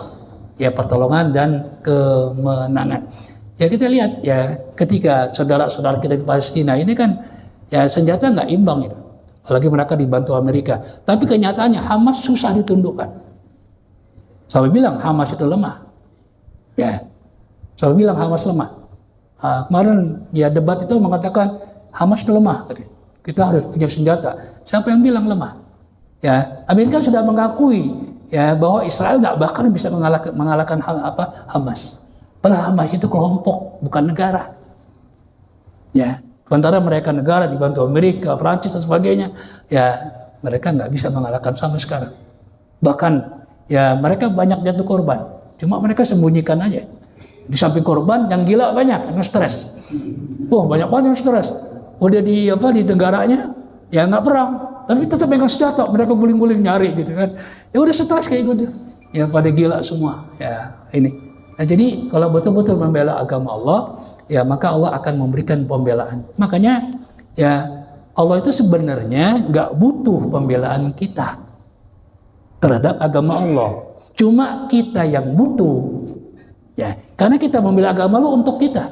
ya pertolongan dan kemenangan. Ya kita lihat ya ketika saudara-saudara kita di Palestina ini kan ya senjata nggak imbang itu, apalagi mereka dibantu Amerika. Tapi kenyataannya Hamas susah ditundukkan. Sampai bilang Hamas itu lemah. Ya, sampai bilang Hamas lemah. Kemarin ya debat itu mengatakan Hamas itu lemah. Kita harus punya senjata. Siapa yang bilang lemah? Ya, Amerika sudah mengakui ya bahwa Israel nggak bakal bisa mengalahkan Hamas. Padahal Hamas itu kelompok, bukan negara. Ya, sementara mereka negara dibantu Amerika, Prancis dan sebagainya. Ya, mereka nggak bisa mengalahkan sampai sekarang. Bahkan ya mereka banyak jatuh korban, cuma mereka sembunyikan aja. Di samping korban yang gila banyak, yang stres. Banyak banget yang stres. Udah di negaranya ya nggak perang, tapi tetap pegang senjata, mereka guling-guling nyari gitu kan. Ya udah stres kayak gitu. Ya pada gila semua. Ya ini. Nah, jadi kalau betul-betul membela agama Allah, ya maka Allah akan memberikan pembelaan. Makanya ya Allah itu sebenarnya nggak butuh pembelaan kita terhadap agama Allah. Cuma kita yang butuh. Ya, karena kita membela agama Allah untuk kita.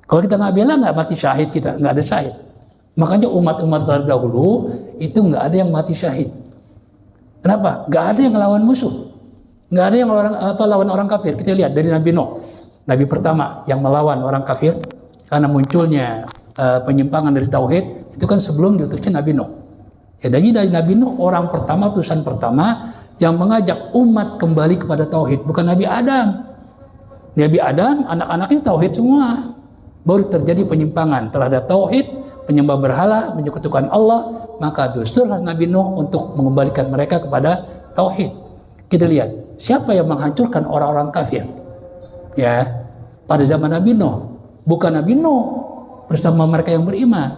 Kalau kita nggak bela, nggak mati syahid kita, nggak ada syahid. Makanya umat-umat terdahulu itu nggak ada yang mati syahid. Kenapa? Nggak ada yang melawan musuh, nggak ada yang lawan orang kafir. Kita lihat dari Nabi Nuh, Nabi pertama yang melawan orang kafir karena munculnya penyimpangan dari tauhid, itu kan sebelum diutusnya Nabi Nuh. Ya, dari Nabi Nuh orang pertama, utusan pertama yang mengajak umat kembali kepada tauhid, bukan Nabi Adam. Nabi Adam anak-anaknya tauhid semua. Baru terjadi penyimpangan terhadap tauhid, penyembah berhala, menyekutukan Allah, maka dusturlah Nabi Nuh untuk mengembalikan mereka kepada tauhid. Kita lihat siapa yang menghancurkan orang-orang kafir. Ya, pada zaman Nabi Nuh, bukan Nabi Nuh bersama mereka yang beriman.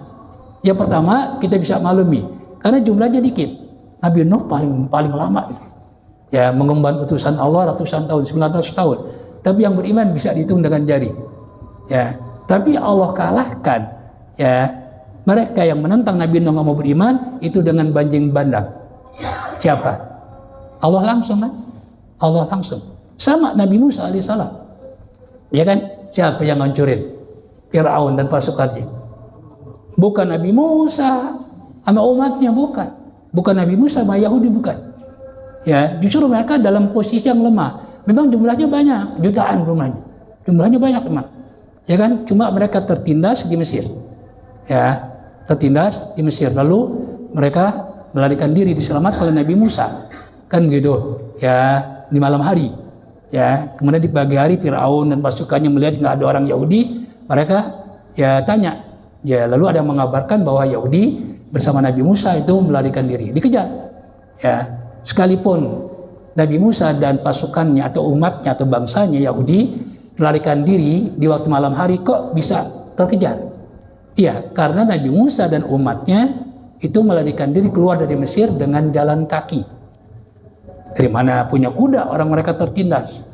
Yang pertama kita bisa maklumi karena jumlahnya dikit. Nabi Nuh paling lama itu. Ya, mengemban utusan Allah ratusan tahun, 900 tahun. Tapi yang beriman bisa dihitung dengan jari. Ya, tapi Allah kalahkan ya mereka yang menentang Nabi Nuh nggak mau beriman itu dengan banjing bandang. Siapa? Allah langsung kan? Allah langsung. Sama Nabi Musa alaihissalam. Ya kan? Siapa yang ngancurin? Fir'aun dan pasukannya. Bukan Nabi Musa sama umatnya, bukan. Bukan Nabi Musa sama Yahudi, bukan. Ya, justru mereka dalam posisi yang lemah. Memang jumlahnya banyak, jutaan rumahnya. Jumlahnya banyak memang. Ya kan? Cuma mereka tertindas di Mesir. Ya, tertindas di Mesir. Lalu mereka melarikan diri, diselamatkan oleh Nabi Musa. Kan begitu. Ya, di malam hari. Ya, kemudian di pagi hari Fir'aun dan pasukannya melihat nggak ada orang Yahudi, mereka ya tanya. Ya, lalu ada yang mengabarkan bahwa Yahudi bersama Nabi Musa itu melarikan diri, dikejar. Ya, sekalipun Nabi Musa dan pasukannya atau umatnya atau bangsanya Yahudi melarikan diri di waktu malam hari, kok bisa terkejar? Iya, karena Nabi Musa dan umatnya itu melarikan diri keluar dari Mesir dengan jalan kaki. Dari mana punya kuda, orang mereka tertindas.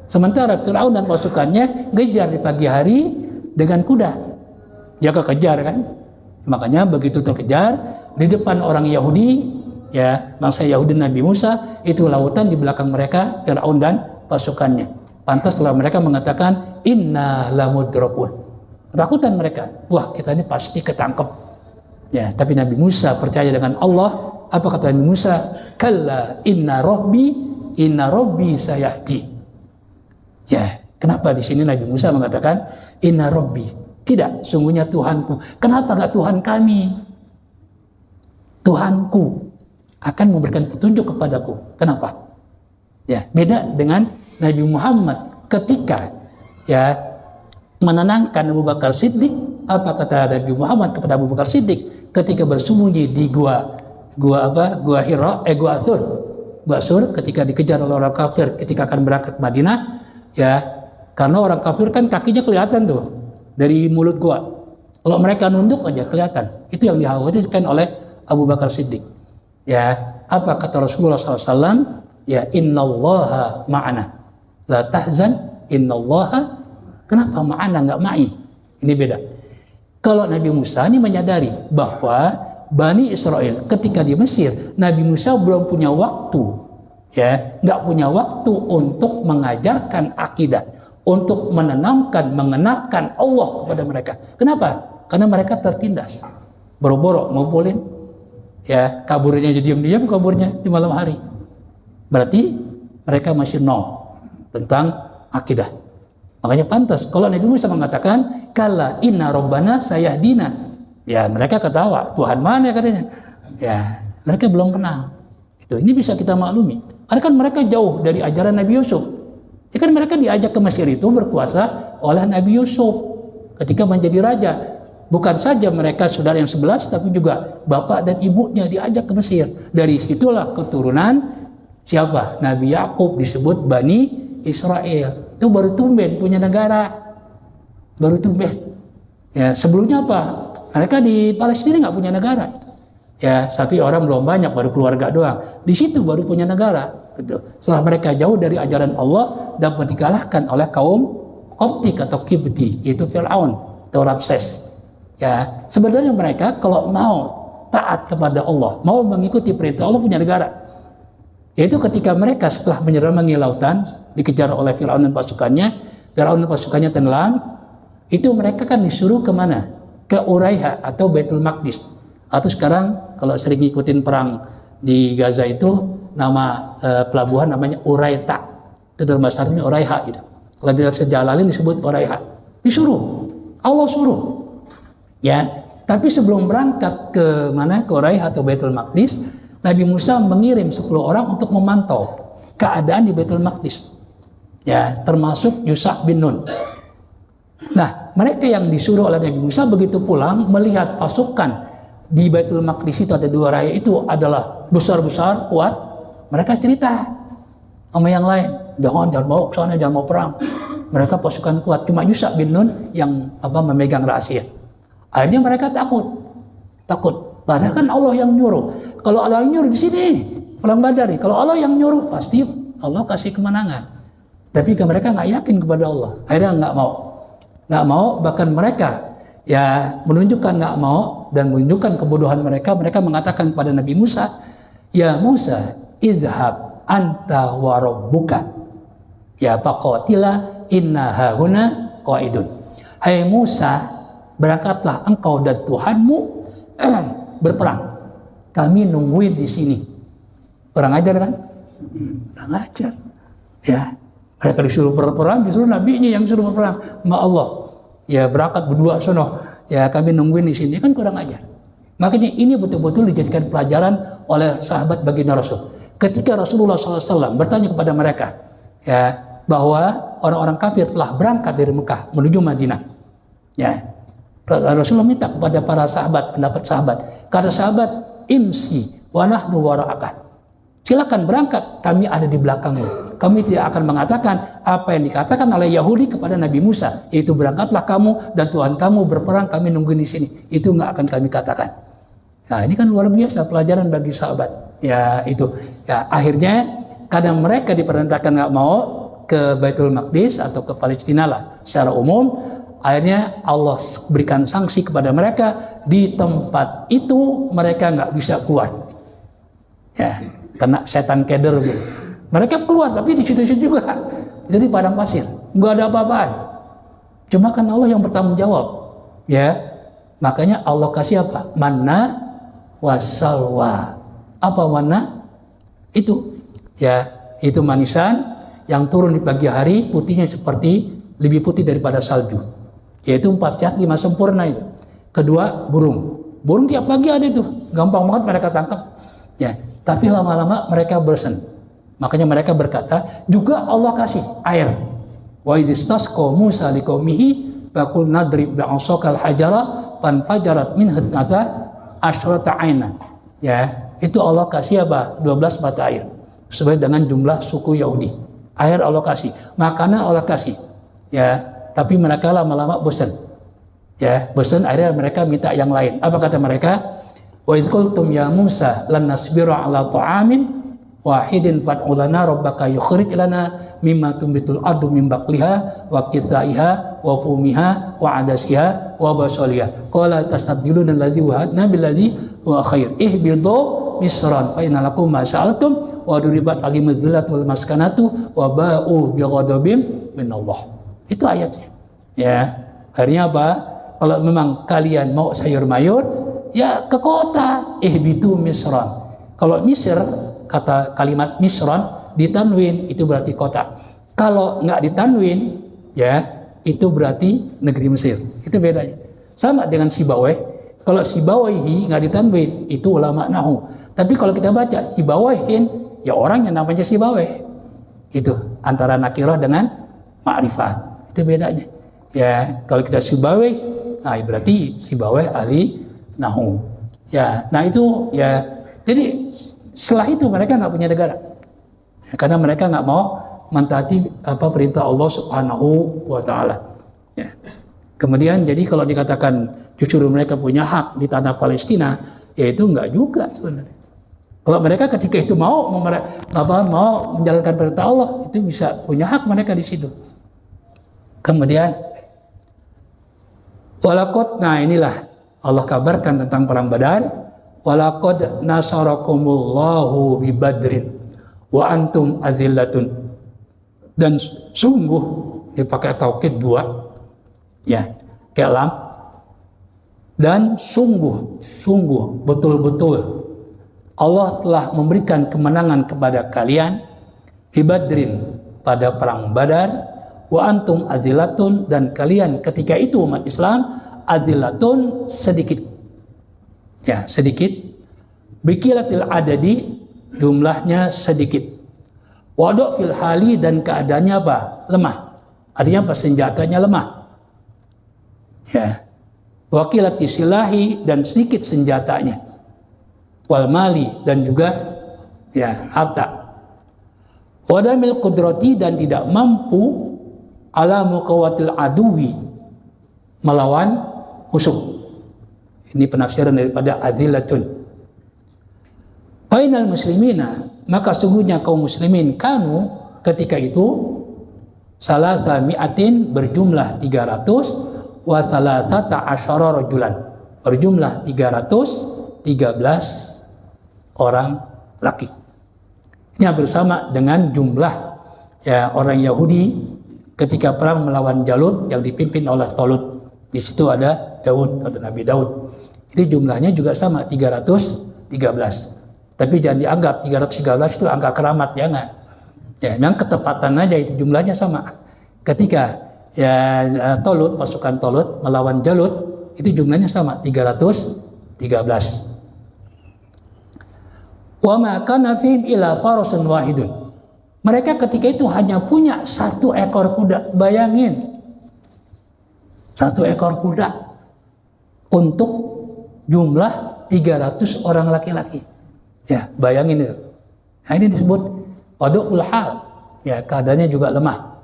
Sementara Fir'aun dan pasukannya ngejar di pagi hari dengan kuda. Ya kekejar kan? Makanya begitu terkejar di depan orang Yahudi, ya bangsa Yahudi Nabi Musa, itu lautan di belakang mereka, Firaun dan pasukannya. Pantas kalau mereka mengatakan inna lamudrakun. Ketakutan mereka, wah kita ini pasti ketangkep. Ya, tapi Nabi Musa percaya dengan Allah. Apa kata Nabi Musa? Kalla inna rabbi sayahdi. Ya, kenapa di sini Nabi Musa mengatakan inna rabbi? Tidak, sungguhnya Tuhanku. Kenapa enggak Tuhan kami? Tuhanku akan memberikan petunjuk kepadaku. Kenapa? Ya, beda dengan Nabi Muhammad ketika ya menenangkan Abu Bakar Siddiq. Apa kata Nabi Muhammad kepada Abu Bakar Siddiq ketika bersembunyi di gua Hira, gua Sur ketika dikejar oleh orang kafir ketika akan berangkat ke Madinah, ya karena orang kafir kan kakinya kelihatan tuh dari mulut gua. Kalau mereka nunduk aja kelihatan. Itu yang dikhawatirkan oleh Abu Bakar Siddiq. Ya, apa kata Rasulullah SAW? Ya, innallaha ma'ana. La tahzan, innallaha. Kenapa ma'ana nggak ma'i? Ini beda. Kalau Nabi Musa ini menyadari bahwa Bani Israel ketika di Mesir, Nabi Musa belum punya waktu, ya, nggak punya waktu untuk mengajarkan akidah, untuk menanamkan, mengenalkan Allah kepada mereka. Kenapa? Karena mereka tertindas, boro-boro ngumpulin, ya kaburnya jadi diam-diam, kaburnya di malam hari. Berarti mereka masih nol tentang akidah. Makanya pantas kalau Nabi Musa mengatakan kala inna rabbana sayahdina, ya mereka ketawa, Tuhan mana katanya, ya mereka belum kenal. Ini bisa kita maklumi. Karena kan mereka jauh dari ajaran Nabi Yusuf. Ya kan mereka diajak ke Mesir itu berkuasa oleh Nabi Yusuf ketika menjadi raja. Bukan saja mereka saudara yang 11, tapi juga bapak dan ibunya diajak ke Mesir. Dari situlah keturunan siapa? Nabi Yakub disebut Bani Israel. Itu baru tumben punya negara. Baru tumben. Ya, sebelumnya apa? Mereka di Palestina nggak punya negara. Ya, satu orang belum banyak, baru keluarga doang. Di situ baru punya negara. Gitu. Setelah mereka jauh dari ajaran Allah, dapat dikalahkan oleh kaum Koptik atau Kibti, yaitu Firaun atau Ramses. Ya, sebenarnya mereka kalau mau taat kepada Allah, mau mengikuti perintah Allah, punya negara. Yaitu ketika mereka setelah menyeberangi lautan, dikejar oleh Firaun dan pasukannya tenggelam, itu mereka kan disuruh kemana? Ke Uraiha atau Baitul Maqdis. Atau sekarang kalau sering ngikutin perang di Gaza itu nama pelabuhan namanya Uraita. Itu dalam bahasa Arabnya Uraiha gitu. Kalau di tafsir Jalalain disebut Uraiha. Disuruh, Allah suruh. Ya, tapi sebelum berangkat ke mana? Ke Uraiha atau Baitul Maqdis, Nabi Musa mengirim 10 orang untuk memantau keadaan di Baitul Maqdis. Ya, termasuk Yusha bin Nun. Nah, mereka yang disuruh oleh Nabi Musa begitu pulang melihat pasukan di Baitul Maqdis itu ada 2 raya itu adalah besar-besar, kuat. Mereka cerita sama yang lain, jangan mau ke sana, jangan mau perang. Mereka pasukan kuat. Cuma Yusha bin Nun yang memegang rahasia. Akhirnya mereka takut. Padahal kan Allah yang nyuruh. Kalau Allah yang nyuruh di sini, perang Badar. Kalau Allah yang nyuruh, pasti Allah kasih kemenangan. Tapi mereka nggak yakin kepada Allah. Akhirnya nggak mau. Bahkan mereka ya menunjukkan nggak mau dan menunjukkan kebodohan mereka. Mereka mengatakan kepada Nabi Musa, ya Musa, idhab anta wa rabbuka. Ya faqatila inna hahuna qaidun. Hai Musa, berangkatlah engkau dan Tuhanmu berperang. Kami nungguin di sini. Kurang ajar kan? Kurang ajar. Ya, mereka disuruh berperang, disuruh nabinya yang suruh berperang. Ma Allah, ya berangkat berdua sono. Ya kami nungguin di sini, kan kurang ajar. Makanya ini betul-betul dijadikan pelajaran oleh sahabat baginda Rasul. Ketika Rasulullah SAW bertanya kepada mereka, ya bahwa orang-orang kafir telah berangkat dari Mekah menuju Madinah. Ya, Rasulullah minta kepada para sahabat, pendapat sahabat. Kata sahabat, imsi wa nahnu wara'aka. Silakan berangkat, kami ada di belakangmu. Kami tidak akan mengatakan apa yang dikatakan oleh Yahudi kepada Nabi Musa, yaitu berangkatlah kamu dan Tuhan kamu berperang, kami nungguin di sini. Itu nggak akan kami katakan. Nah, ini kan luar biasa pelajaran bagi sahabat. Ya itu. Ya akhirnya karena mereka diperintahkan nggak mau ke Baitul Maqdis atau ke Palestina lah secara umum, akhirnya Allah berikan sanksi kepada mereka. Di tempat itu mereka nggak bisa keluar, ya, kena setan keder gitu. Mereka keluar tapi di situ-situ juga jadi padang pasir, nggak ada apa-apaan. Cuma kan Allah yang bertanggung jawab, ya. Makanya Allah kasih apa? Manna wasalwa. Apa manna? Itu, ya, itu manisan yang turun di pagi hari, putihnya seperti lebih putih daripada salju. Yaitu 4 sehat 5 sempurna itu. Kedua, burung. Burung tiap pagi ada itu, gampang banget mereka tangkap. Ya, tapi lama-lama mereka bosan. Makanya mereka berkata, juga Allah kasih air. Wa idistasqa Musa liqaumihi faqul nadrib bi'asakal hajara fanfajarat minhu asyrata 'ainan. Ya, itu Allah kasih apa? 12 mata air. Sesuai dengan jumlah suku Yahudi. Air Allah kasih, makanan Allah kasih, ya. Tapi mereka lama-lama bosan, ya, bosan. Akhirnya mereka minta yang lain. Apa kata mereka? Wa idh qultum ya Musa lan nasbiru ala ta'amin wahidin fad'u lana rabbaka yukhrij lana mimma tumbitul ardu min baqliha wa qithaiha wa fumiha wa adasiha wa basaliha. Qala tastabdiluna alladhi wa'adna billadhi wa khair. Ihbidu misran fa inna lakum ma sa'altum wa duribat alimul dhillatu wal maskanatu wa ba'u bi ghadabim min Allah. Itu ayatnya. Ya, akhirnya apa? Kalau memang kalian mau sayur mayur, ya ke kota. Ihbitu misran. Kalau Misr, kata kalimat misran ditanwin itu berarti kota. Kalau nggak ditanwin, ya, itu berarti negeri Mesir. Itu bedanya. Sama dengan Sibaweh. Kalau Sibawaihi nggak ditanwin, itu ulama nahu. Tapi kalau kita baca Sibawahin, ya orang yang namanya Sibaweh. Itu antara nakirah dengan ma'rifat. Itu bedanya. Ya, kalau kita Sibaweh, nah berarti Sibaweh ahli nahu. Ya, nah itu ya. Jadi setelah itu mereka nggak punya negara, ya, karena mereka nggak mau mentaati apa perintah Allah Subhanahu wa Ta'ala. Ya. Kemudian jadi kalau dikatakan justru mereka punya hak di tanah Palestina, ya itu nggak juga sebenarnya. Kalau mereka ketika itu mau menjalankan perintah Allah, itu bisa punya hak mereka di situ. Kemudian walaqad, nah inilah Allah kabarkan tentang perang Badar. Walaqad nasarakumullahu bi Badrin wa antum azillatun. Dan sungguh dipakai taukid 2, ya, kalam. Dan sungguh betul-betul Allah telah memberikan kemenangan kepada kalian bi Badrin, pada perang Badar, wa antum azillatun, dan kalian ketika itu umat Islam azillatun, sedikit. Ya, sedikit. Bikilatil adadi, jumlahnya sedikit. Wadu' fil hali, dan keadaannya apa? Lemah. Artinya apa? Senjatanya lemah. Ya. Wakilati silahi, dan sedikit senjatanya. Wal mali, dan juga ya harta. Wadamil qudrati, dan tidak mampu ala muqawatil aduwi, melawan musuh. Ini penafsiran daripada azillatun. Fainal muslimina, maka sungguhnya kaum muslimin kanu ketika itu salasa mi'atin, berjumlah 300, wa salasata asyara rajulan, berjumlah 313 orang laki. Ini bersama dengan jumlah ya orang Yahudi ketika perang melawan Jalut yang dipimpin oleh Talut. Di situ ada Daud atau Nabi Daud. Itu jumlahnya juga sama 313. Tapi jangan dianggap 313 itu angka keramat, jangan. Ya, memang ketepatan aja itu jumlahnya sama. Ketika ya Talut, pasukan Talut melawan Jalut, itu jumlahnya sama 313. Wa ma kana fihim illa farasun wahidun. Mereka ketika itu hanya punya 1 ekor kuda. Bayangin, 1 ekor kuda untuk jumlah 300 orang laki-laki. Ya, bayangin itu. Nah, ini disebut wadu'ul hal. Ya, keadaannya juga lemah.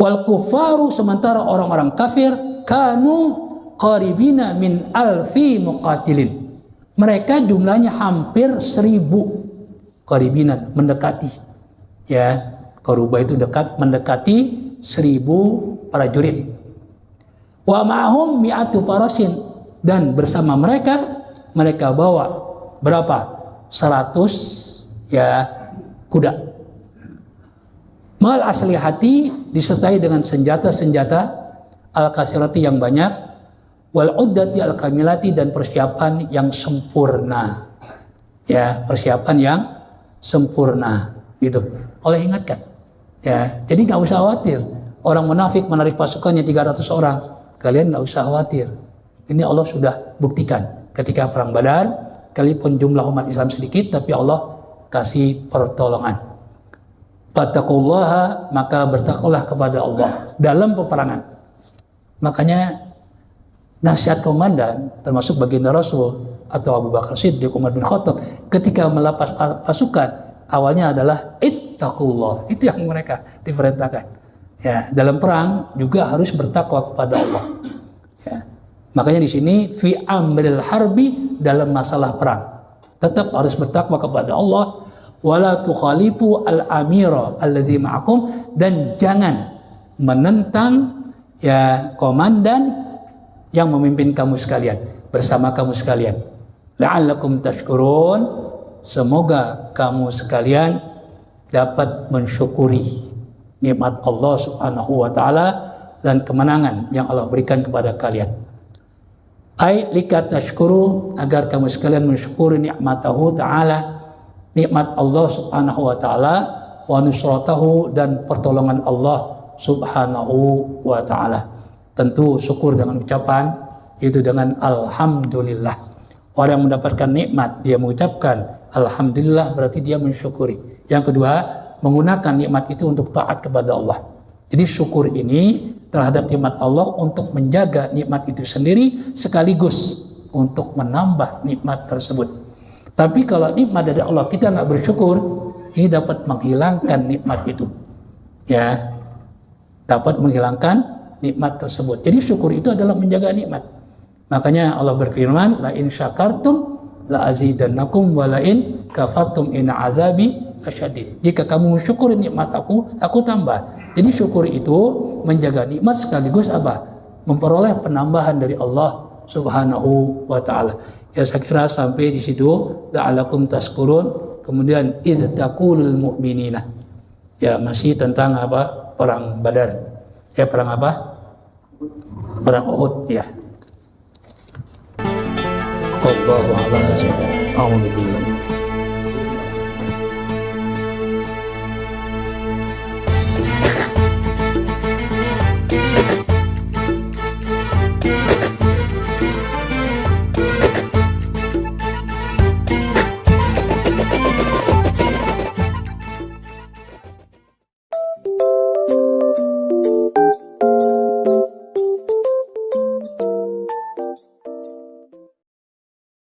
Wal kufaru, sementara orang-orang kafir kanu qaribina min alfi muqatilin. Mereka jumlahnya hampir 1000. Qaribinan, mendekati. Ya, qaruba itu dekat, mendekati 1000 prajurit. Wa ma'hum mi'atu farasin, dan bersama mereka bawa berapa? 100 ya kuda. Mal aslihati, disertai dengan senjata-senjata al-kasirati yang banyak, wal uddati al-kamilati, dan persiapan yang sempurna. Ya, persiapan yang sempurna gitu. Oleh ingatkan. Ya, jadi nggak usah khawatir. Orang munafik menarik pasukannya 300 orang. Kalian nggak usah khawatir. Ini Allah sudah buktikan. Ketika perang Badar, kalaupun jumlah umat Islam sedikit, tapi Allah kasih pertolongan. Fattaqullaha, maka bertakwalah kepada Allah dalam peperangan. Makanya nasihat komandan, termasuk baginda Rasul atau Abu Bakar Siddiq, Umar bin Khattab, ketika melepas pasukan, awalnya adalah ittaqullah. Itu yang mereka diperintahkan. Ya, dalam perang juga harus bertakwa kepada Allah. Ya. Makanya di sini fi amril harbi, dalam masalah perang tetap harus bertakwa kepada Allah. Wala tukhalifu al-amira alladzi ma'akum, dan jangan menentang ya komandan yang memimpin kamu sekalian, bersama kamu sekalian. La'allakum tashkurun, semoga kamu sekalian dapat mensyukuri nikmat Allah Subhanahu wa taala dan kemenangan yang Allah berikan kepada kalian. Ai lika tashkuru, agar kamu sekalian mensyukuri nikmatahu ta'ala, nikmat Allah Subhanahu wa taala, wa nusratahu, dan pertolongan Allah Subhanahu wa taala. Tentu syukur dengan ucapan itu dengan alhamdulillah. Orang yang mendapatkan nikmat dia mengucapkan alhamdulillah, berarti dia mensyukuri. Yang kedua, menggunakan nikmat itu untuk taat kepada Allah. Jadi syukur ini terhadap nikmat Allah untuk menjaga nikmat itu sendiri, sekaligus untuk menambah nikmat tersebut. Tapi kalau nikmat dari Allah kita nggak bersyukur, ini dapat menghilangkan nikmat itu. Ya, dapat menghilangkan nikmat tersebut. Jadi syukur itu adalah menjaga nikmat. Makanya Allah berfirman, la in syakartum la azidannakum wa la in kafartum in azabi asyadid. Jika kamu mensyukuri nikmat aku tambah. Jadi syukur itu menjaga nikmat sekaligus apa? Memperoleh penambahan dari Allah Subhanahu wa taala. Ya, saya kira sampai di situ, la'alakum tashkurun. Kemudian idz taqulul mu'minina. Ya, masih tentang apa? Perang Badar. Ya, perang apa? Perang Uhud ya. Allahu a'lam. A'udzu billahi